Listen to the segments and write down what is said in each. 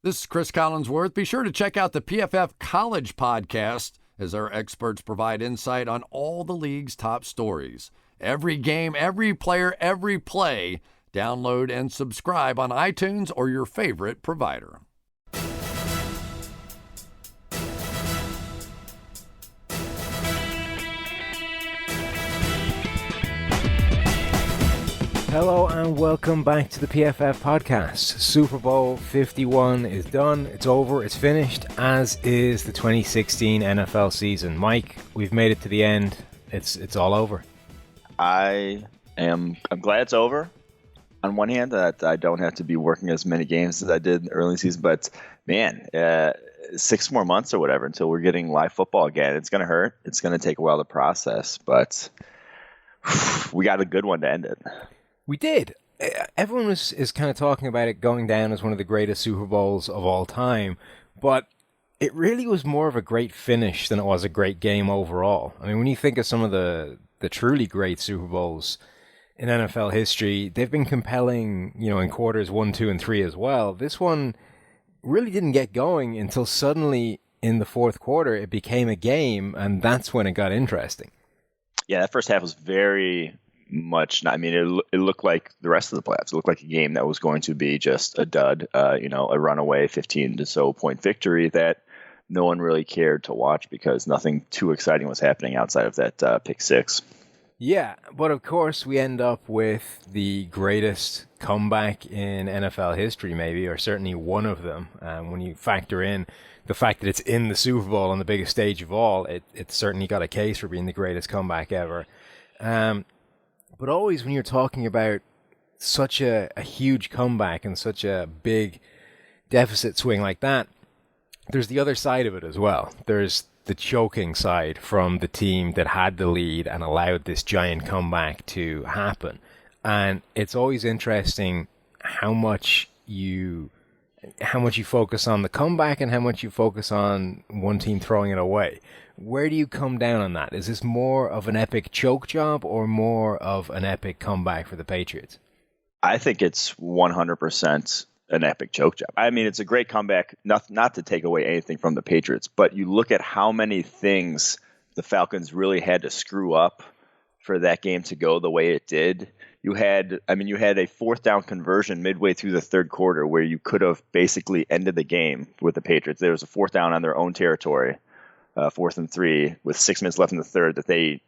This is Chris Collinsworth. Be sure to check out the PFF College podcast as our experts provide insight on all the league's top stories. Every game, every player, every play. Download and subscribe on iTunes or your favorite provider. Hello and welcome back to the PFF podcast. Super Bowl 51 is done, it's over, it's finished, as is the 2016 NFL season. Mike, we've made it to the end. It's all over. I'm glad it's over. On one hand, that I don't have to be working as many games as I did in the early season, but man, 6 more months or whatever until we're getting live football again. It's going to hurt. It's going to take a while to process, but we got a good one to end it. We did. Everyone is kind of talking about it going down as one of the greatest Super Bowls of all time, but it really was more of a great finish than it was a great game overall. I mean, when you think of some of the truly great Super Bowls in NFL history, they've been compelling, in quarters 1, 2, and 3 as well. This one really didn't get going until suddenly in the fourth quarter it became a game, and that's when it got interesting. Yeah, that first half was very much. It looked like the rest of the playoffs. It looked like a game that was going to be just a dud, a runaway 15 to so point victory that no one really cared to watch because nothing too exciting was happening outside of that pick six. Yeah, but of course we end up with the greatest comeback in NFL history, maybe, or certainly one of them. When you factor in the fact that it's in the Super Bowl on the biggest stage of all, it certainly got a case for being the greatest comeback ever. But always when you're talking about such a huge comeback and such a big deficit swing like that, there's the other side of it as well. There's the choking side from the team that had the lead and allowed this giant comeback to happen. And it's always interesting how much you focus on the comeback and how much you focus on one team throwing it away. Where do you come down on that? Is this more of an epic choke job or more of an epic comeback for the Patriots? I think it's 100% an epic choke job. I mean, it's a great comeback, not to take away anything from the Patriots, but you look at how many things the Falcons really had to screw up for that game to go the way it did. You had a fourth down conversion midway through the third quarter where you could have basically ended the game with the Patriots. There was a fourth down on their own territory, 4th and 3 with 6 minutes left in the third that they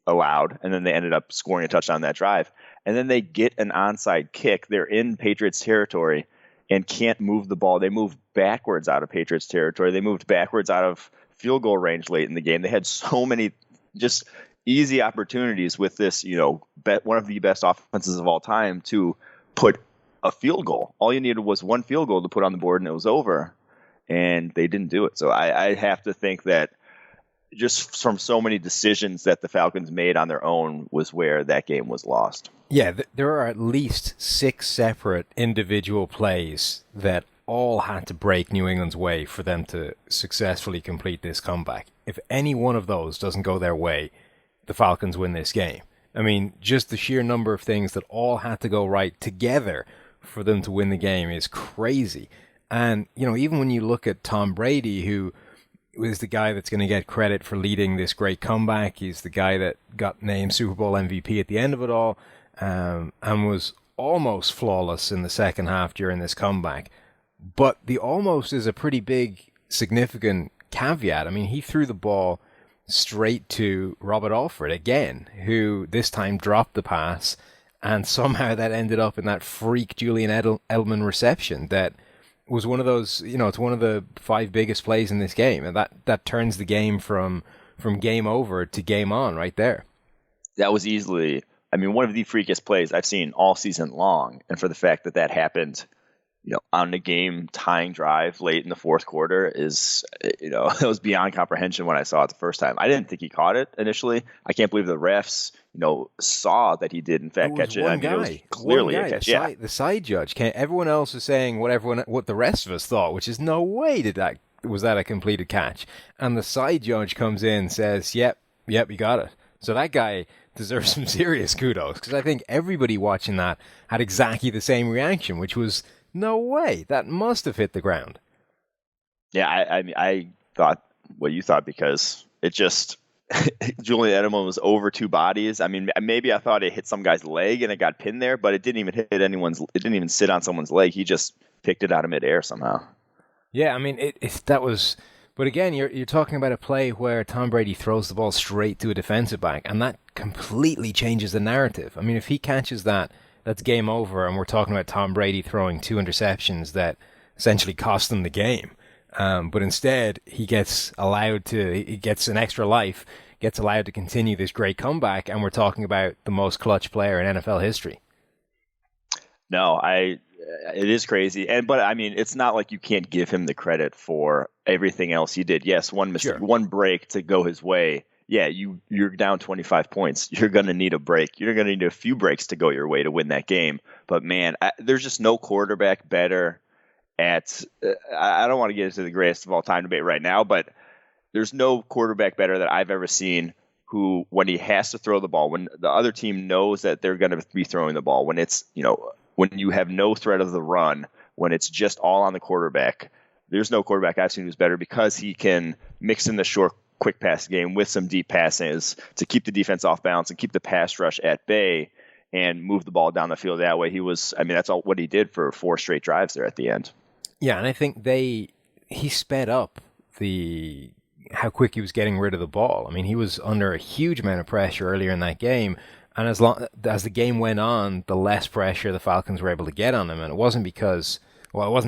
allowed, and then they ended up scoring a touchdown on that drive. And then they get an onside kick. They're in Patriots territory and can't move the ball. They moved backwards out of Patriots territory. They moved backwards out of field goal range late in the game. They had so many just easy opportunities with this, one of the best offenses of all time to put a field goal. All you needed was one field goal to put on the board and it was over, and they didn't do it. So I have to think that just from so many decisions that the Falcons made on their own was where that game was lost. Yeah, there are at least 6 separate individual plays that all had to break New England's way for them to successfully complete this comeback. If any one of those doesn't go their way, the Falcons win this game. I mean, just the sheer number of things that all had to go right together for them to win the game is crazy. And, even when you look at Tom Brady, who was the guy that's going to get credit for leading this great comeback, he's the guy that got named Super Bowl MVP at the end of it all, and was almost flawless in the second half during this comeback. But the almost is a pretty big, significant caveat. I mean, he threw the ball straight to Robert Alford again, who this time dropped the pass, and somehow that ended up in that freak Julian Edelman reception that was one of those, it's one of the 5 biggest plays in this game, and that turns the game from game over to game on right there. That was easily, one of the freakiest plays I've seen all season long, and for the fact that happened on the game tying drive late in the fourth quarter is, it was beyond comprehension when I saw it the first time. I didn't think he caught it initially. I can't believe the refs, saw that he did in fact catch it. It was clearly a catch. The side judge. Everyone else was saying what the rest of us thought, which is no way was that a completed catch. And the side judge comes in and says, yep, you got it. So that guy deserves some serious kudos, because I think everybody watching that had exactly the same reaction, which was No way. That must have hit the ground. Yeah, I mean, I thought what you thought because it just Julian Edelman was over two bodies. I mean, maybe I thought it hit some guy's leg and it got pinned there, but it didn't even hit anyone's. It didn't even sit on someone's leg. He just picked it out of midair somehow. Yeah, I mean, that was. But again, you're talking about a play where Tom Brady throws the ball straight to a defensive back, and that completely changes the narrative. I mean, if he catches that, that's game over, and we're talking about Tom Brady throwing 2 interceptions that essentially cost them the game. But instead, he gets an extra life, gets allowed to continue this great comeback, and we're talking about the most clutch player in NFL history. No, it is crazy. But I mean, it's not like you can't give him the credit for everything else he did. Yes, one mistake, Sure. One break to go his way. Yeah, you're down 25 points. You're going to need a break. You're going to need a few breaks to go your way to win that game. But man, there's just no quarterback better at I don't want to get into the greatest of all time debate right now, but there's no quarterback better that I've ever seen who, when he has to throw the ball, when the other team knows that they're going to be throwing the ball, when it's, when you have no threat of the run, when it's just all on the quarterback, there's no quarterback I've seen who's better because he can mix in the short, quick pass game with some deep passes to keep the defense off balance and keep the pass rush at bay and move the ball down the field that way. That's all what he did for 4 straight drives there at the end. Yeah, and I think he sped up how quick he was getting rid of the ball. I mean, he was under a huge amount of pressure earlier in that game, and as the game went on, the less pressure the Falcons were able to get on him, and it wasn't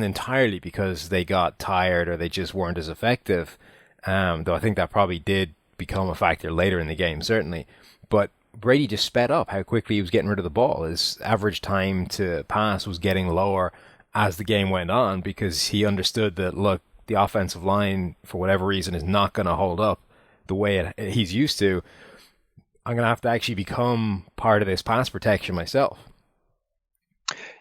entirely because they got tired or they just weren't as effective, though I think that probably did become a factor later in the game, certainly. But Brady just sped up how quickly he was getting rid of the ball. His average time to pass was getting lower as the game went on because he understood that, look, the offensive line, for whatever reason, is not going to hold up the way he's used to. I'm going to have to actually become part of this pass protection myself.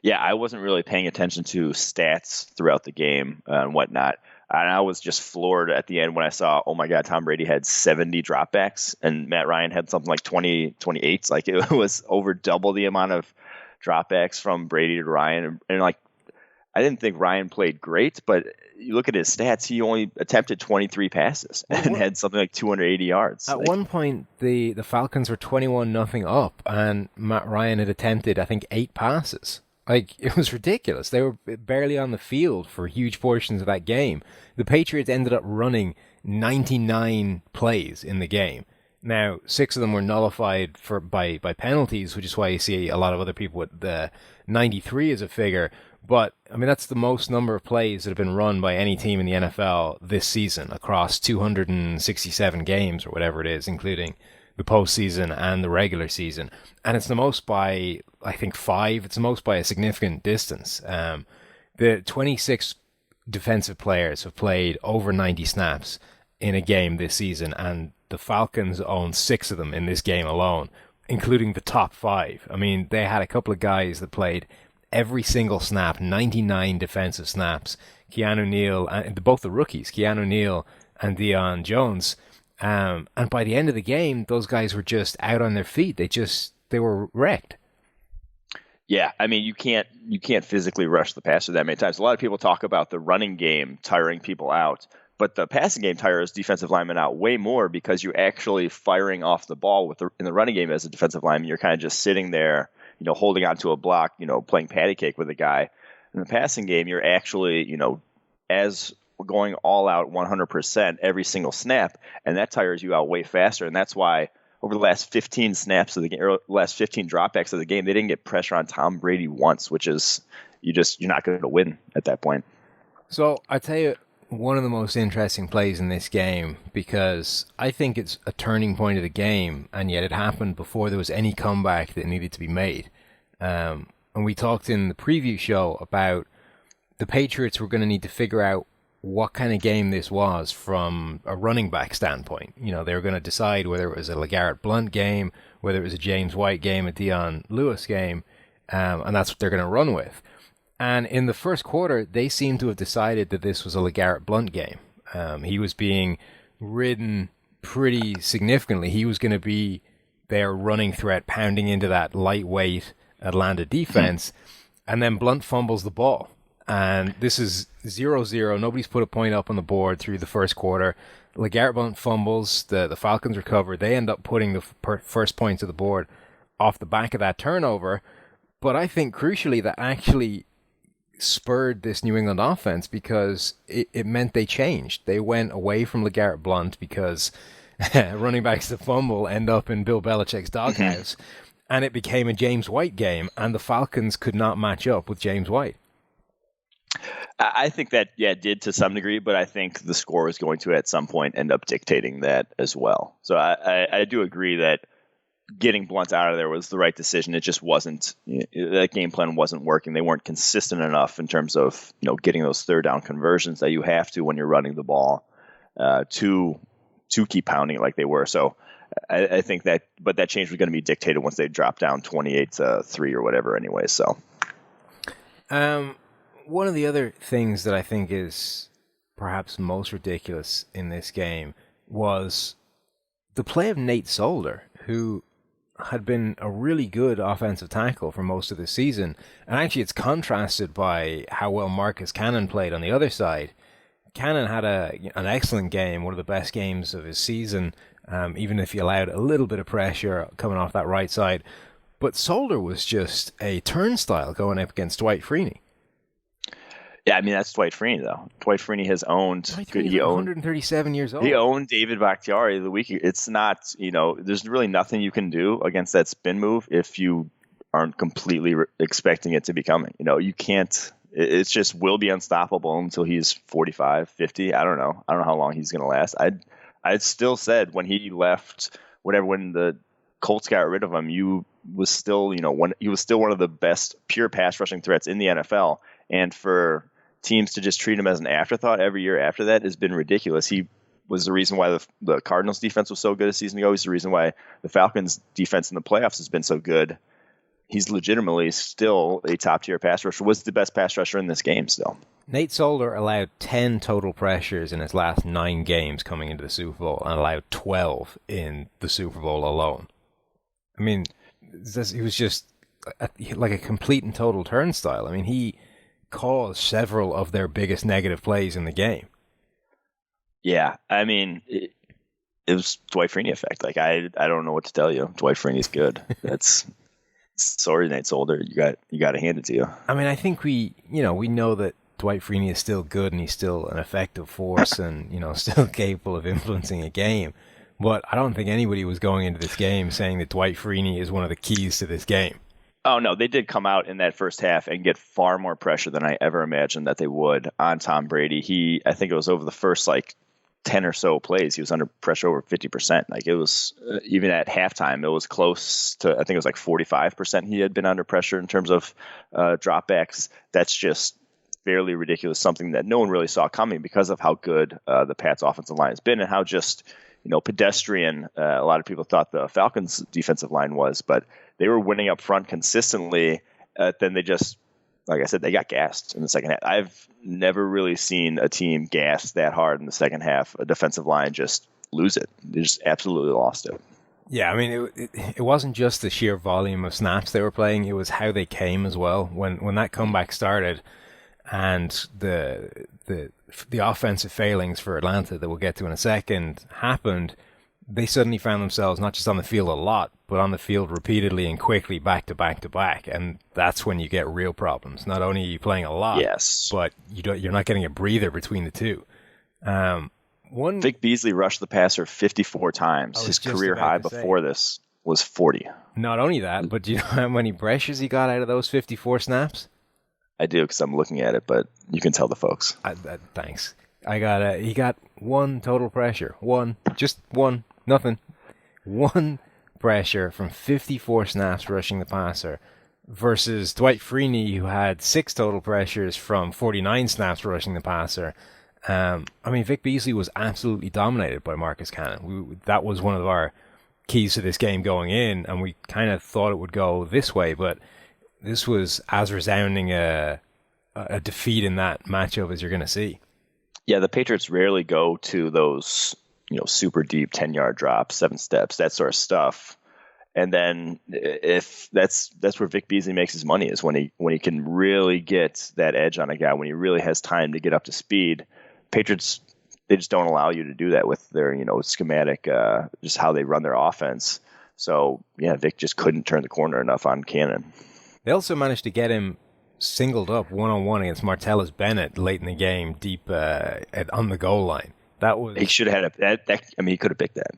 Yeah, I wasn't really paying attention to stats throughout the game and whatnot. And I was just floored at the end when I saw, oh my God, Tom Brady had 70 dropbacks and Matt Ryan had something like 28. Like it was over double the amount of dropbacks from Brady to Ryan. And like, I didn't think Ryan played great, but you look at his stats, he only attempted 23 passes and had something like 280 yards. At one point, the Falcons were 21-0 up, and Matt Ryan had attempted, I think, 8 passes. Like, it was ridiculous. They were barely on the field for huge portions of that game. The Patriots ended up running 99 plays in the game. Now, 6 of them were nullified by penalties, which is why you see a lot of other people with the 93 as a figure. But, I mean, that's the most number of plays that have been run by any team in the NFL this season across 267 games or whatever it is, including the postseason and the regular season. And it's the most by, I think, 5. It's the most by a significant distance. The 26 defensive players have played over 90 snaps in a game this season, and the Falcons own 6 of them in this game alone, including the top 5. I mean, they had a couple of guys that played every single snap, 99 defensive snaps. Keanu Neal, and both the rookies, Keanu Neal and Deion Jones. And by the end of the game, those guys were just out on their feet. They were wrecked. Yeah, I mean, you can't physically rush the passer that many times. A lot of people talk about the running game tiring people out, but the passing game tires defensive linemen out way more because you're actually firing off the ball in the running game as a defensive lineman. You're kind of just sitting there, holding onto a block, playing patty cake with a guy. In the passing game, you're actually, as going all out 100% every single snap, and that tires you out way faster. And that's why over the last 15 snaps of the game, or last 15 dropbacks of the game, they didn't get pressure on Tom Brady once, which is you're not going to win at that point. So I tell you, one of the most interesting plays in this game, because I think it's a turning point of the game, and yet it happened before there was any comeback that needed to be made. And we talked in the preview show about the Patriots were going to need to figure out what kind of game this was from a running back standpoint. They were going to decide whether it was a LeGarrette Blount game, whether it was a James White game, a Dion Lewis game, and that's what they're going to run with. And in the first quarter, they seemed to have decided that this was a LeGarrette Blount game. He was being ridden pretty significantly. He was going to be their running threat, pounding into that lightweight Atlanta defense, and then Blount fumbles the ball. And this is 0-0. Nobody's put a point up on the board through the first quarter. LeGarrette Blount fumbles. The Falcons recover. They end up putting the first point to the board off the back of that turnover. But I think crucially that actually spurred this New England offense because it meant they changed. They went away from LeGarrette Blount because running backs that fumble end up in Bill Belichick's doghouse. And it became a James White game, and the Falcons could not match up with James White. I think that, did to some degree, but I think the score is going to at some point end up dictating that as well. So I do agree that getting Blunt out of there was the right decision. It just wasn't, that game plan wasn't working. They weren't consistent enough in terms of, getting those third down conversions that you have to when you're running the ball to keep pounding it like they were. So I think that, but that change was going to be dictated once they dropped down 28-3 or whatever anyway. So, one of the other things that I think is perhaps most ridiculous in this game was the play of Nate Solder, who had been a really good offensive tackle for most of the season. And actually it's contrasted by how well Marcus Cannon played on the other side. Cannon had an excellent game, one of the best games of his season, even if he allowed a little bit of pressure coming off that right side. But Solder was just a turnstile going up against Dwight Freeney. Yeah, I mean, that's Dwight Freeney, though. Dwight Freeney has owned... He 137 years old. He owned David Bakhtiari the week. It's not, there's really nothing you can do against that spin move if you aren't completely expecting it to be coming. You can't... It's just will be unstoppable until he's 45, 50. I don't know how long he's going to last. I'd still said when he left, when the Colts got rid of him, he was still one of the best pure pass rushing threats in the NFL. And for teams to just treat him as an afterthought every year after that has been ridiculous. He was the reason why the Cardinals defense was so good a season ago. He's the reason why the Falcons defense in the playoffs has been so good. He's legitimately still a top-tier pass rusher, was the best pass rusher in this game still. Nate Solder allowed 10 total pressures in his last 9 games coming into the Super Bowl and allowed 12 in the Super Bowl alone. I mean, he was just like a complete and total turnstile. I mean, he caused several of their biggest negative plays in the game. Yeah, I mean, it was Dwight Freeney effect. Like, I don't know what to tell you. Dwight Freeney's good. That's... Sorry, Nate Solder. You got to hand it to you. I mean, I think we know that Dwight Freeney is still good and he's still an effective force and, still capable of influencing a game. But I don't think anybody was going into this game saying that Dwight Freeney is one of the keys to this game. Oh, no, they did come out in that first half and get far more pressure than I ever imagined that they would on Tom Brady. I think it was over the first 10 or so plays, he was under pressure over 50%. Like it was even at halftime, it was close to, I think it was 45% he had been under pressure in terms of dropbacks. That's just fairly ridiculous, something that no one really saw coming because of how good the Pats offensive line has been and how just, pedestrian a lot of people thought the Falcons defensive line was, but they were winning up front consistently. Then they just, like I said, they got gassed in the second half. I've never really seen a team gas that hard in the second half, a defensive line just lose it. They just absolutely lost it. Yeah, I mean, it wasn't just the sheer volume of snaps they were playing, it was how they came as well. When that comeback started and the offensive failings for Atlanta that we'll get to in a second happened, they suddenly found themselves not just on the field a lot, but on the field repeatedly and quickly back to back to back. And that's when you get real problems. Not only are you playing a lot, yes, but you're not getting a breather between the two. Vic Beasley rushed the passer 54 times. His career high before this was 40. Not only that, but do you know how many pressures he got out of those 54 snaps? I do, because I'm looking at it, but you can tell the folks. Thanks. He got 1 total pressure. Just one. Nothing. 1 pressure from 54 snaps rushing the passer versus Dwight Freeney, who had 6 total pressures from 49 snaps rushing the passer. I mean, Vic Beasley was absolutely dominated by Marcus Cannon. That was one of our keys to this game going in, and we kind of thought it would go this way, but this was as resounding a defeat in that matchup as you're going to see. Yeah, the Patriots rarely go to those super deep 10-yard drops, 7 steps, that sort of stuff. And then if that's where Vic Beasley makes his money, is when he can really get that edge on a guy, when he really has time to get up to speed. Patriots, they just don't allow you to do that with their schematic, just how they run their offense. So yeah, Vic just couldn't turn the corner enough on Cannon. They also managed to get him singled up one-on-one against Martellus Bennett late in the game, deep on the goal line. That was, he should have had that. I mean, he could have picked that.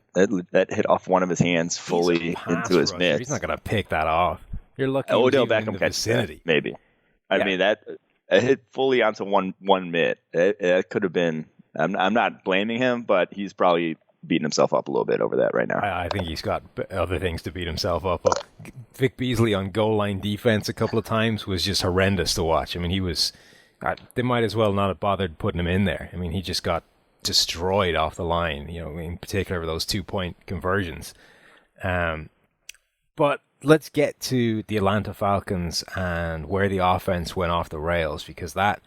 That hit off one of his hands fully into his mitt. He's not going to pick that off. You're lucky. Odell Beckham catches that, maybe. I mean, that hit fully onto one mitt. It could have been. I'm not blaming him, but he's probably beating himself up a little bit over that right now. I think he's got other things to beat himself up. Vic Beasley on goal line defense a couple of times was just horrendous to watch. I mean, he was. They might as well not have bothered putting him in there. I mean, he just got destroyed off the line, in particular with those 2-point conversions. But let's get to the Atlanta Falcons and where the offense went off the rails, because that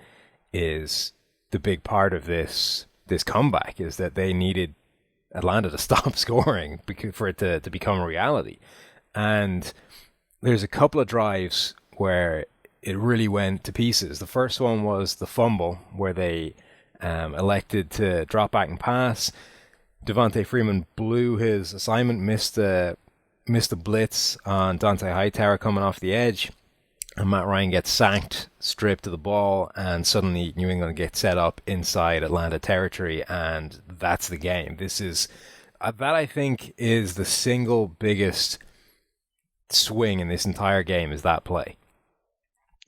is the big part of this comeback, is that they needed Atlanta to stop scoring for it to become a reality. And there's a couple of drives where it really went to pieces. The first one was the fumble where they elected to drop back and pass. Devontae Freeman blew his assignment, missed the blitz on Dante Hightower coming off the edge, and Matt Ryan gets sacked, stripped of the ball, and suddenly New England gets set up inside Atlanta territory, and that's the game. This is that, I think, is the single biggest swing in this entire game, is that play.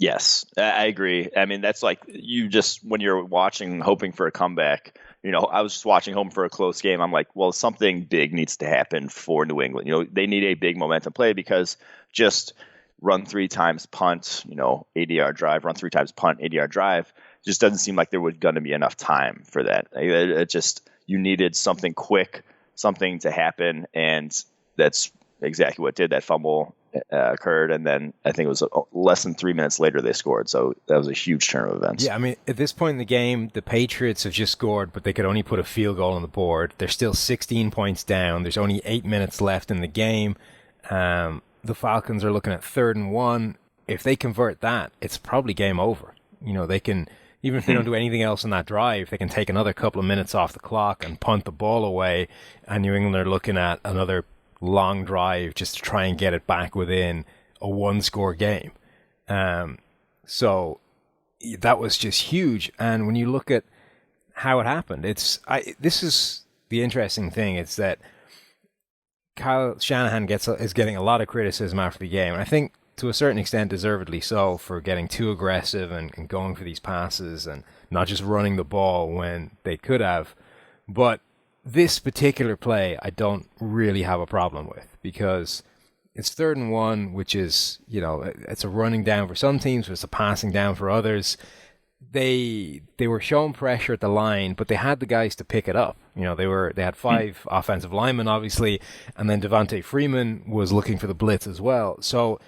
Yes, I agree. I mean, that's like when you're watching, hoping for a comeback. I was just watching, hoping for a close game. I'm like, well, something big needs to happen for New England. They need a big momentum play, because just run 3 times, punt, 80-yard drive, run 3 times, punt, 80-yard drive, just doesn't seem like there was going to be enough time for that. You needed something quick, something to happen, and that's exactly what did. That fumble occurred, and then I think it was less than 3 minutes later they scored. So that was a huge turn of events. Yeah, I mean, at this point in the game, the Patriots have just scored, but they could only put a field goal on the board. They're still 16 points down. There's only 8 minutes left in the game. The Falcons are looking at 3rd and 1. If they convert that, it's probably game over. They can, even if they don't do anything else in that drive, they can take another couple of minutes off the clock and punt the ball away, and New England are looking at another long drive just to try and get it back within a 1-score game. So that was just huge. And when you look at how it happened, this is the interesting thing. It's that Kyle Shanahan is getting a lot of criticism after the game, and I think to a certain extent deservedly so, for getting too aggressive and going for these passes and not just running the ball when they could have. But this particular play, I don't really have a problem with, because it's 3rd and 1, which is, it's a running down for some teams, but it's a passing down for others. They were showing pressure at the line, but they had the guys to pick it up. They had 5 offensive linemen, obviously, and then Devontae Freeman was looking for the blitz as well. So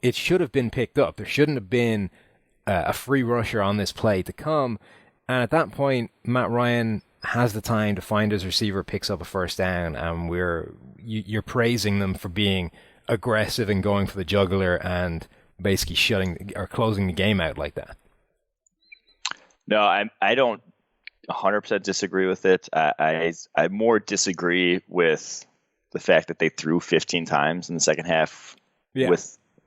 it should have been picked up. There shouldn't have been a free rusher on this play to come. And at that point, Matt Ryan has the time to find his receiver, picks up a first down, and you're praising them for being aggressive and going for the jugular and basically closing the game out like that. No, I don't 100% disagree with it. I more disagree with the fact that they threw 15 times in the second half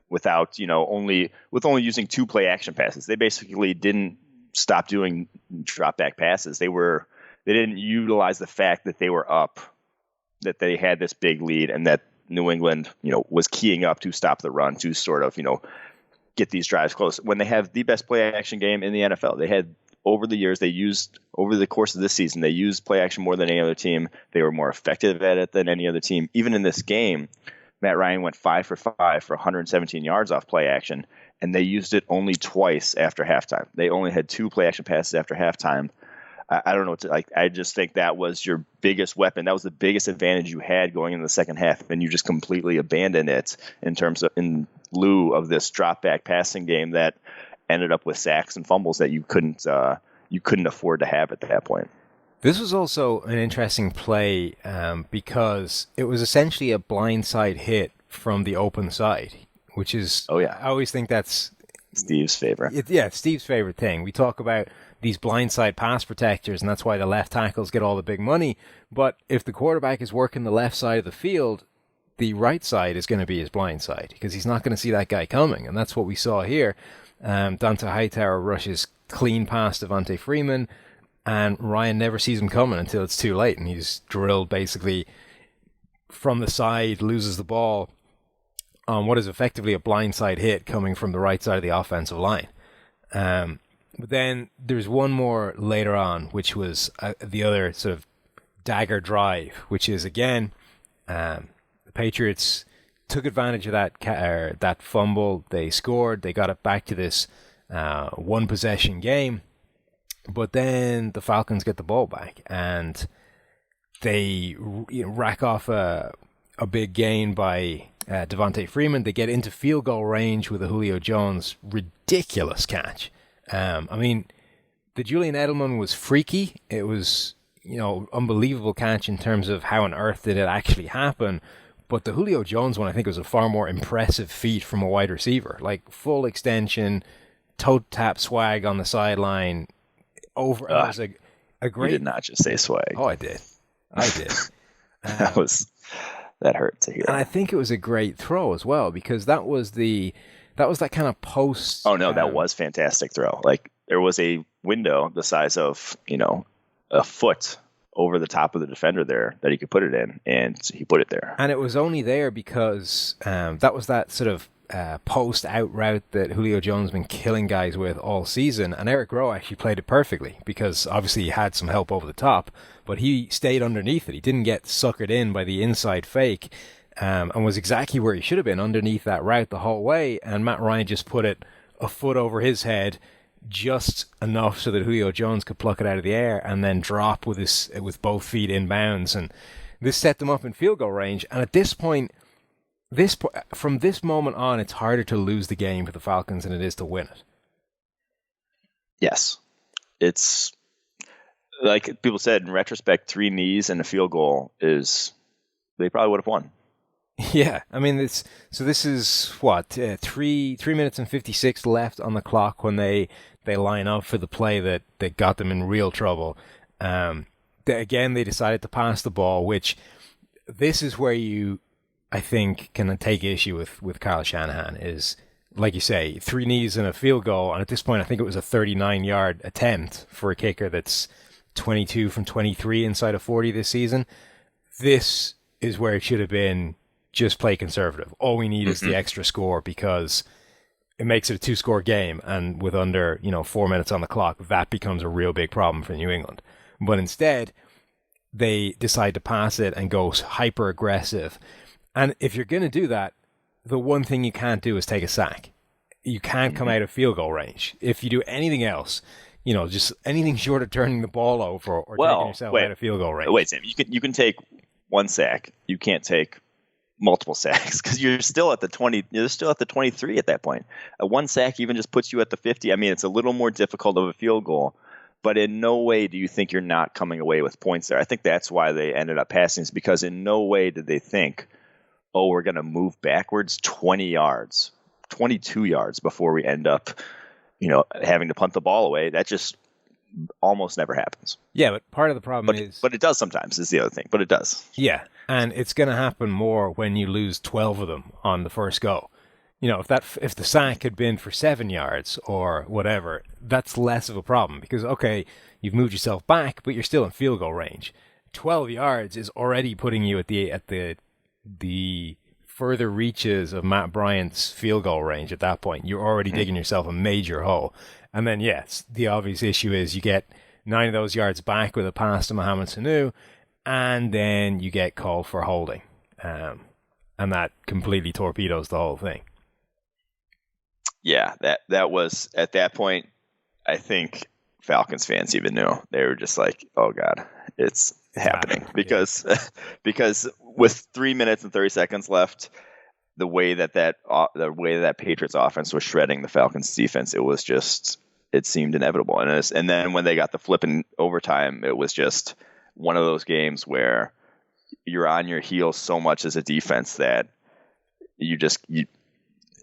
without only using 2 play action passes. They basically didn't stop doing drop back passes. They didn't utilize the fact that they were up, that they had this big lead, and that New England, was keying up to stop the run, to sort of, get these drives close. When they have the best play action game in the NFL, they had over the years, over the course of this season, they used play action more than any other team. They were more effective at it than any other team. Even in this game, Matt Ryan went 5 for 5 for 117 yards off play action, and they used it only twice after halftime. They only had 2 play action passes after halftime. I don't know what to like. I just think that was your biggest weapon. That was the biggest advantage you had going into the second half, and you just completely abandoned it in lieu of this drop back passing game that ended up with sacks and fumbles that you couldn't afford to have at that point. This was also an interesting play because it was essentially a blindside hit from the open side, which is, oh yeah, I always think that's Steve's favorite. It's Steve's favorite thing. We talk about these blindside pass protectors, and that's why the left tackles get all the big money. But if the quarterback is working the left side of the field, the right side is going to be his blind side because he's not going to see that guy coming. And that's what we saw here. Dante Hightower rushes clean past Devontae Freeman, and Ryan never sees him coming until it's too late. And he's drilled basically from the side, loses the ball on what is effectively a blindside hit coming from the right side of the offensive line. But then there's one more later on, which was the other sort of dagger drive, which is, again, the Patriots took advantage of that fumble. They scored. They got it back to this one-possession game. But then the Falcons get the ball back, and they rack off a big gain by Devontae Freeman. They get into field goal range with a Julio Jones ridiculous catch. I mean, the Julian Edelman was freaky. It was, unbelievable catch in terms of how on earth did it actually happen. But the Julio Jones one, I think, was a far more impressive feat from a wide receiver. Like full extension, toe tap swag on the sideline. It was a great. You did not just say swag. Oh, I did. That hurt to hear. And I think it was a great throw as well, because that was that kind of post. Oh no, that was fantastic throw. Like there was a window the size of a foot over the top of the defender there that he could put it in, and he put it there. And it was only there because that was that sort of post out route that Julio Jones has been killing guys with all season, and Eric Rowe actually played it perfectly because obviously he had some help over the top, but he stayed underneath it. He didn't get suckered in by the inside fake, and was exactly where he should have been, underneath that route the whole way, and Matt Ryan just put it a foot over his head, just enough so that Julio Jones could pluck it out of the air and then drop with both feet in bounds, and this set them up in field goal range. And at this point, from this moment on, it's harder to lose the game for the Falcons than it is to win it. Yes. It's like people said, in retrospect, 3 knees and a field goal they probably would have won. Yeah, I mean, this is what 3 minutes and 56 left on the clock when they line up for the play that got them in real trouble. Again, they decided to pass the ball, which this is where you, I think, can take issue with Kyle Shanahan. Is, like you say, 3 knees and a field goal, and at this point, I think it was a 39-yard attempt for a kicker that's 22 from 23 inside of 40 this season. This is where it should have been. Just play conservative. All we need is the extra score, because it makes it a 2-score game, and with under 4 minutes on the clock, that becomes a real big problem for New England. But instead, they decide to pass it and go hyper aggressive. And if you're going to do that, the one thing you can't do is take a sack. You can't come out of field goal range. If you do anything else, just anything short of turning the ball over or taking yourself out of field goal range. Wait, Sam, you can take 1 sack. You can't take multiple sacks because you're still at the 20. You're still at the 23 at that point. A 1 sack even just puts you at the 50. I mean, it's a little more difficult of a field goal, but in no way do you think you're not coming away with points there. I think that's why they ended up passing, is because in no way did they think, oh, we're going to move backwards 20 yards, 22 yards before we end up, having to punt the ball away. That just almost never happens. Yeah, but part of the problem but it does sometimes, is the other thing. But it does. Yeah, and it's going to happen more when you lose 12 of them on the first go. If the sack had been for 7 yards or whatever, that's less of a problem because, okay, you've moved yourself back, but you're still in field goal range. 12 yards is already putting you at the further reaches of Matt Bryant's field goal range at that point. You're already digging yourself a major hole. And then, yes, the obvious issue is you get 9 of those yards back with a pass to Mohamed Sanu, and then you get called for holding. And that completely torpedoes the whole thing. Yeah, that was, at that point, I think Falcons fans even knew. They were just like, oh, God, it's happening. Because with 3 minutes and 30 seconds left, the way that Patriots offense was shredding the Falcons defense, it seemed inevitable. And then when they got the flip in overtime, it was just one of those games where you're on your heels so much as a defense that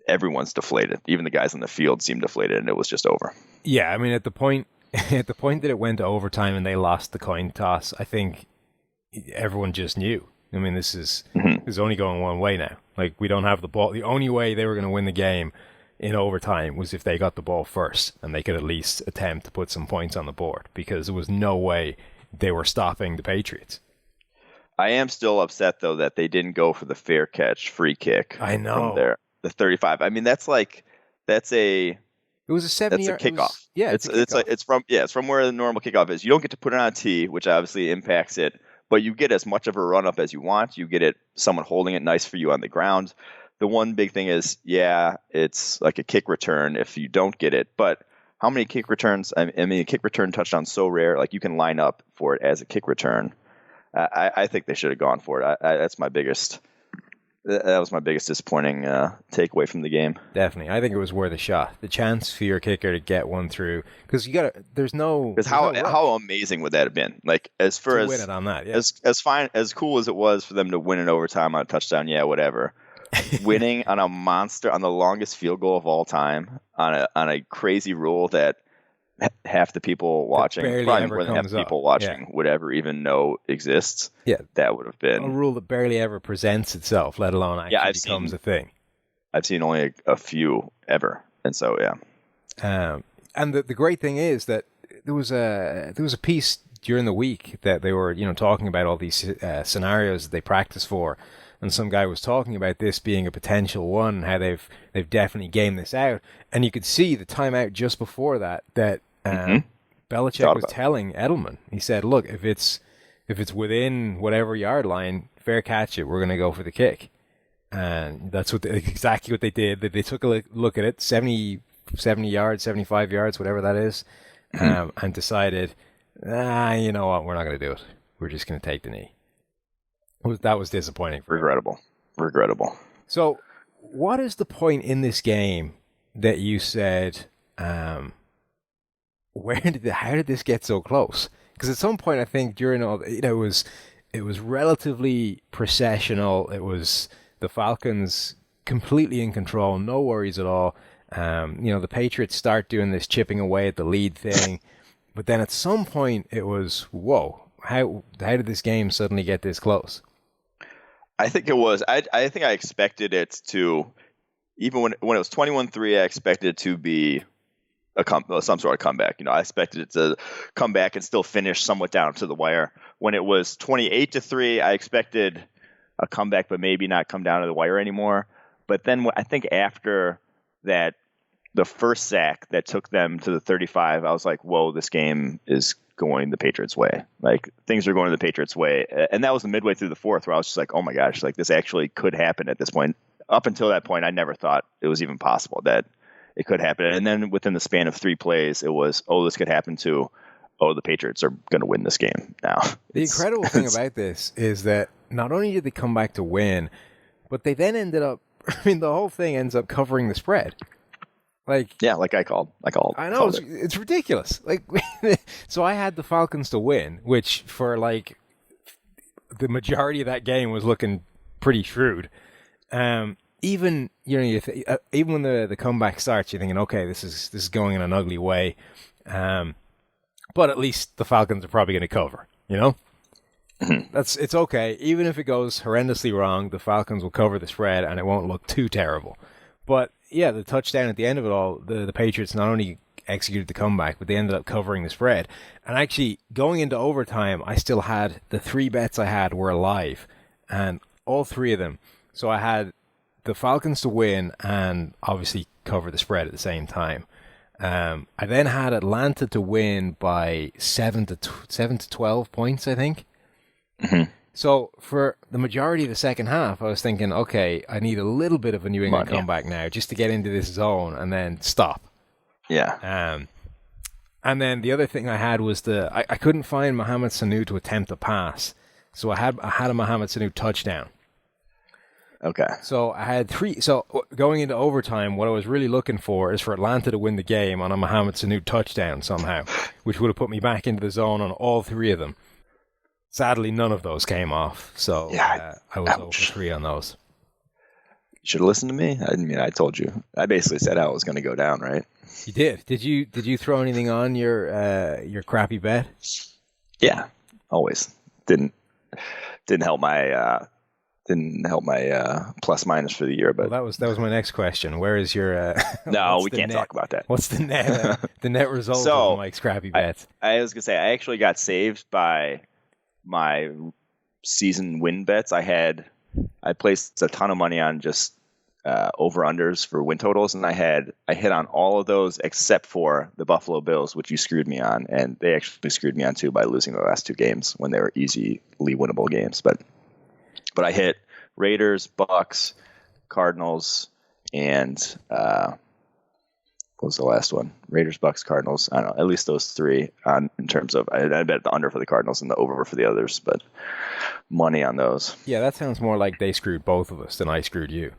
everyone's deflated. Even the guys on the field seemed deflated, and it was just over. Yeah, I mean, at the point that it went to overtime and they lost the coin toss, I think everyone just knew. I mean, this is only going one way now. Like, we don't have the ball. The only way they were going to win the game in overtime was if they got the ball first, and they could at least attempt to put some points on the board, because there was no way they were stopping the Patriots. I am still upset, though, that they didn't go for the fair catch free kick. I know. From there, the 35. I mean, that's a It was a 70 that's a kickoff. It's from where the normal kickoff is. You don't get to put it on a tee, which obviously impacts it, but you get as much of a run up as you want. You get someone holding it nice for you on the ground. The one big thing is, it's like a kick return if you don't get it. But how many kick returns? I mean, a kick return touchdown's so rare. Like, you can line up for it as a kick return. I think they should have gone for it. That's my biggest. That was my biggest disappointing takeaway from the game. Definitely, I think it was worth a shot. The chance for your kicker to get one through, because how amazing would that have been? Like, as far as win it on that, yeah. as fine as cool as it was for them to win in overtime on a touchdown, whatever. Winning on a monster, on the longest field goal of all time, on a crazy rule that half the people watching, probably more than half the people watching, would ever even know exists. Yeah, that would have been a rule that barely ever presents itself, let alone actually becomes a thing. I've seen only a few ever, and so and the great thing is that there was a piece during the week that they were talking about all these scenarios that they practice for. And some guy was talking about this being a potential one, how they've definitely gamed this out. And you could see the timeout just before that Belichick was telling Edelman. He said, "Look, if it's within whatever yard line, fair catch it. We're going to go for the kick." And that's exactly what they did. They took a look at it, 70 yards, 75 yards, whatever that is, and decided, you know what, we're not going to do it. We're just going to take the knee. That was disappointing. Regrettable. So, what is the point in this game that you said, how did this get so close? Because at some point, I think during all, it was relatively processional. It was the Falcons completely in control, no worries at all. The Patriots start doing this chipping away at the lead thing, but then at some point it was, whoa, how did this game suddenly get this close? I think it was. I think I expected it to, even when it was 21-3, I expected it to be some sort of comeback. I expected it to come back and still finish somewhat down to the wire. When it was 28-3, I expected a comeback, but maybe not come down to the wire anymore. But then I think after that, the first sack that took them to the 35, I was like, whoa, this game is going the Patriots' way. Like, things are going the Patriots' way. And that was the midway through the fourth where I was just like, oh my gosh, like, this actually could happen at this point. Up until that point, I never thought it was even possible that it could happen. And then within the span of 3 plays, it was, oh, this could happen too. Oh, the Patriots are going to win this game now. The incredible thing about this is that not only did they come back to win, but they then ended up, the whole thing ends up covering the spread. Like I called. I know, it's ridiculous. Like, so I had the Falcons to win, which for like the majority of that game was looking pretty shrewd. Even even when the comeback starts, you're thinking, okay, this is going in an ugly way. But at least the Falcons are probably going to cover. It's okay. Even if it goes horrendously wrong, the Falcons will cover the spread, and it won't look too terrible. But yeah, the touchdown at the end of it all, the Patriots not only executed the comeback, but they ended up covering the spread. And actually, going into overtime, I still had the 3 bets I had were alive, and all 3 of them. So I had the Falcons to win and obviously cover the spread at the same time. I then had Atlanta to win by 7 to 12 points, I think. Mm-hmm. So for the majority of the second half, I was thinking, okay, I need a little bit of a New England comeback now just to get into this zone and then stop. Yeah. And then the other thing I had was I couldn't find Mohamed Sanu to attempt a pass. So I had a Mohamed Sanu touchdown. Okay. So I had 3. So going into overtime, what I was really looking for is for Atlanta to win the game on a Mohamed Sanu touchdown somehow, which would have put me back into the zone on all 3 of them. Sadly, none of those came off, so I was 0 for 3 on those. should have listened to me. I mean, I told you. I basically said how it was going to go down, right? You did. Did you throw anything on your crappy bet? Yeah, always. Didn't help my plus minus for the year, but well, that was my next question. Where is your no, we can't talk about that. What's the net result of Mike's crappy bets? I was gonna say I actually got saved by my season win bets. I placed a ton of money on just over-unders for win totals, and I hit on all of those except for the Buffalo Bills, which you screwed me on, and they actually screwed me on too by losing the last two games when they were easily winnable games. But I hit Raiders, Bucks, Cardinals, and what was the last one? Raiders, Bucks, Cardinals. I don't know, at least those three in terms of I bet the under for the Cardinals and the over for the others, but money on those. Yeah, that sounds more like they screwed both of us than I screwed you.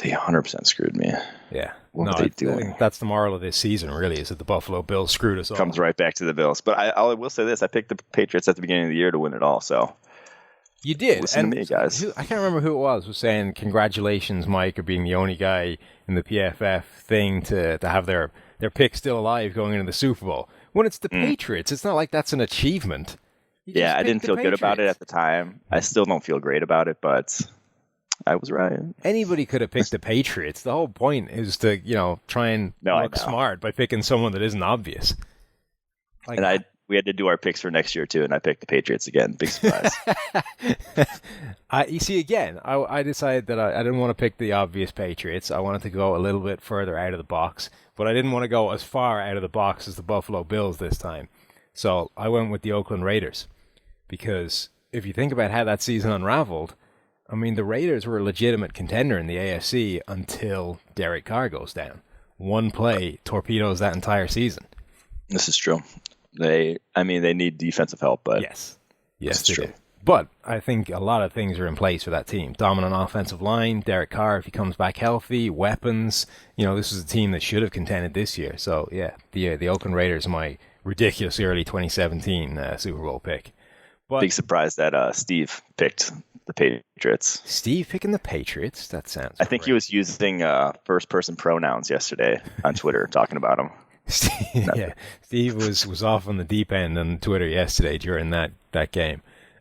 They 100% screwed me. Yeah. What are they doing? I think that's the moral of this season, really, is that the Buffalo Bills screwed us all. Comes right back to the Bills. But I will say this. I picked the Patriots at the beginning of the year to win it all, so. You did. Listen to me, guys. I can't remember who it was saying, congratulations, Mike, for being the only guy in the PFF thing to have their pick still alive going into the Super Bowl. When it's the Patriots, it's not like that's an achievement. Yeah, I didn't feel good about it at the time. I still don't feel great about it, but I was right. Anybody could have picked the Patriots. The whole point is to, try and look smart by picking someone that isn't obvious. And we had to do our picks for next year too, and I picked the Patriots again. Big surprise. You see, again, I decided that I didn't want to pick the obvious Patriots. I wanted to go a little bit further out of the box, but I didn't want to go as far out of the box as the Buffalo Bills this time. So I went with the Oakland Raiders, because if you think about how that season unraveled, I mean, the Raiders were a legitimate contender in the AFC until Derek Carr goes down. One play torpedoes that entire season. This is true. They need defensive help, but yes, they do. But I think a lot of things are in place for that team. Dominant offensive line, Derek Carr, if he comes back healthy, weapons. This is a team that should have contended this year. So, yeah, the Oakland Raiders are my ridiculous early 2017 Super Bowl pick. But big surprise that Steve picked the Patriots. Steve picking the Patriots? That sounds I think he was using first-person pronouns yesterday on Twitter talking about them. Steve was off on the deep end on Twitter yesterday during that game.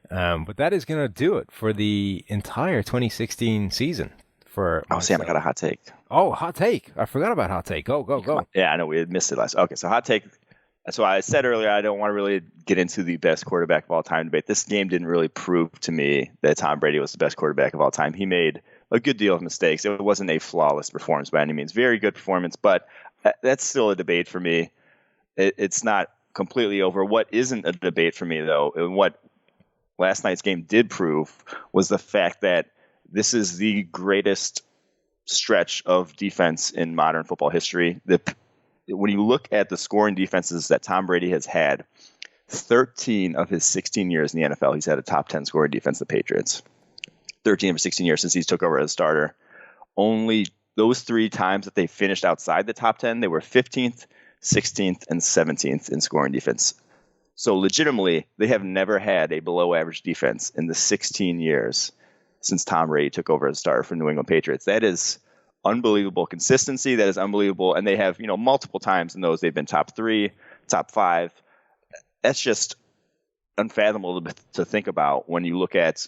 But that is going to do it for the entire 2016 season. Sam, I got a hot take. Oh, hot take. I forgot about hot take. Go. Yeah, I know. We had missed it last. Okay, so hot take. So I said earlier I don't want to really get into the best quarterback of all time debate. This game didn't really prove to me that Tom Brady was the best quarterback of all time. He made a good deal of mistakes. It wasn't a flawless performance by any means. Very good performance, but that's still a debate for me. It's not completely over. What isn't a debate for me, though, and what last night's game did prove, was the fact that this is the greatest stretch of defense in modern football history. When you look at the scoring defenses that Tom Brady has had, 13 of his 16 years in the NFL, he's had a top 10 scoring defense, the Patriots. 13 of 16 years since he's took over as a starter. Only those 3 times that they finished outside the top 10, they were 15th, 16th, and 17th in scoring defense. So legitimately, they have never had a below average defense in the 16 years since Tom Brady took over as a starter for New England Patriots. That is unbelievable consistency. That is unbelievable. And they have, multiple times in those they've been top 3, top 5. That's just unfathomable to think about when you look at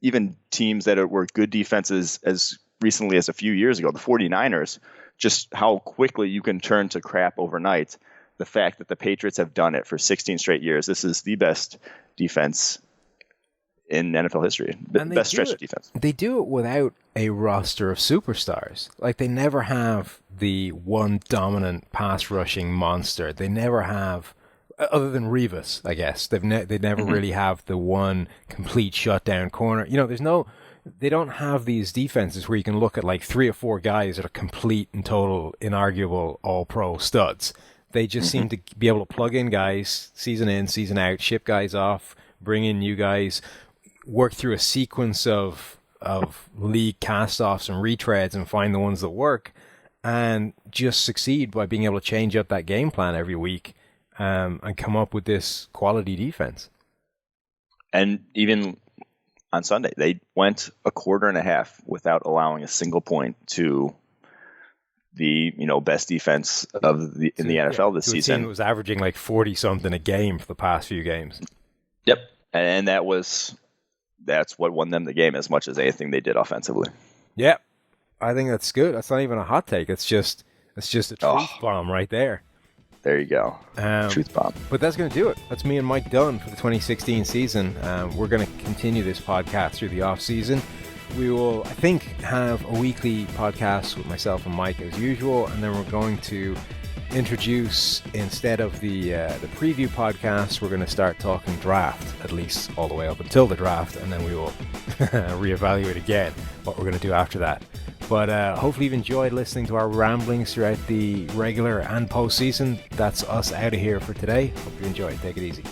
even teams that were good defenses as recently as a few years ago, the 49ers, just how quickly you can turn to crap overnight. The fact that the Patriots have done it for 16 straight years, this is the best defense in NFL history. The best stretch of defense. They do it without a roster of superstars. Like, they never have the one dominant pass rushing monster. They never have, other than Revis, I guess. They never really have the one complete shutdown corner. They don't have these defenses where you can look at like 3 or 4 guys that are complete and total, inarguable, all-pro studs. They just seem to be able to plug in guys season in, season out, ship guys off, bring in new guys, work through a sequence of league cast-offs and retreads and find the ones that work, and just succeed by being able to change up that game plan every week and come up with this quality defense. And even on Sunday. They went a quarter and a half without allowing a single point to the best defense in the NFL this season. It was averaging like 40 something a game for the past few games. Yep, and that's what won them the game as much as anything they did offensively. Yeah, I think that's good. That's not even a hot take. It's just a truth bomb right there. There you go. Truth bomb. But that's going to do it. That's me and Mike done for the 2016 season. We're going to continue this podcast through the off season. We will, I think, have a weekly podcast with myself and Mike as usual, and then we're going to introduce, instead of the preview podcast, we're going to start talking draft, at least all the way up until the draft, and then we will reevaluate again what we're going to do after that. But hopefully you've enjoyed listening to our ramblings throughout the regular and postseason. That's us out of here for today. Hope you enjoyed. Take it easy.